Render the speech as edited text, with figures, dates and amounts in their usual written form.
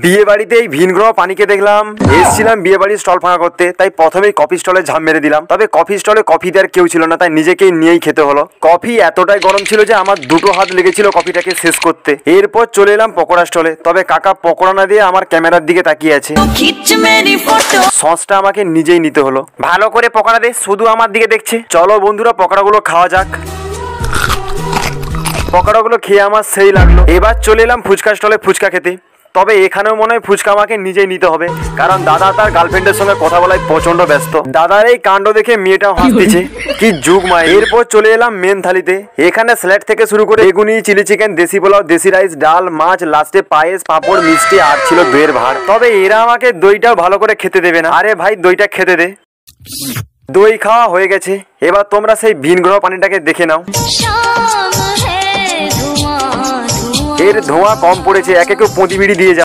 বিয়ে বাড়িতে এই ভিন গ্রহ পানিকে দেখলাম। এসেছিলাম বিয়ে বাড়ির স্টল ফাঁকা করতে, তাই প্রথমেই কফি স্টলে ঝাঁপ মেরে দিলাম। তবে কফি স্টলে কফি দেওয়ার কেউ ছিল না, তাই নিজেকেই নিয়েই খেতে হলো। কফি এতটাই গরম ছিল যে আমার দুটো হাত লেগেছিল কফিটাকে শেষ করতে। এরপর চলে এলাম পকোড়া স্টলে। তবে কাকা পকোড়া না দিয়ে আমার ক্যামেরার দিকে তাকিয়ে আছে। সসটা আমাকে নিজেই নিতে হলো। ভালো করে পকোড়া দে, শুধু আমার দিকে দেখছে। চলো বন্ধুরা, পকোড়াগুলো খাওয়া যাক। পকোড়াগুলো খেয়ে আমার সেই লাগলো। এবার চলে এলাম ফুচকা স্টলে ফুচকা খেতে। তবে এখানেও মনে হয় ফুচকা আমাকে নিজেই নিতে হবে, কারণ দাদা তার গার্লফ্রেন্ডের সঙ্গে কথা বলায় প্রচন্ড ব্যস্ত। দাদার এই কাণ্ড দেখে মেয়েটাও হাসতেছে। কি যুগ মায়। এরপর চলে এলাম মেন থালিতে। এখানে স্যালাড থেকে শুরু করে বেগুনি, চিলি চিকেন, দেশি পোলাও, দেশি রাইস, ডাল, মাছ, লাস্টে পায়েস, পাঁপড়, মিষ্টি আর ছিল দইয়ের ভাঁড়। তবে এরা আমাকে দইটাও ভালো করে খেতে দেবে না। আরে ভাই, দইটা খেতে দে। দই খাওয়া হয়ে গেছে। এবার তোমরা সেই ভিন গ্রহ পানিটাকে দেখে নাও। এর ধোঁয়া কম পড়েছে, একে কেউ পুঁতি বিড়ি দিয়ে যাও।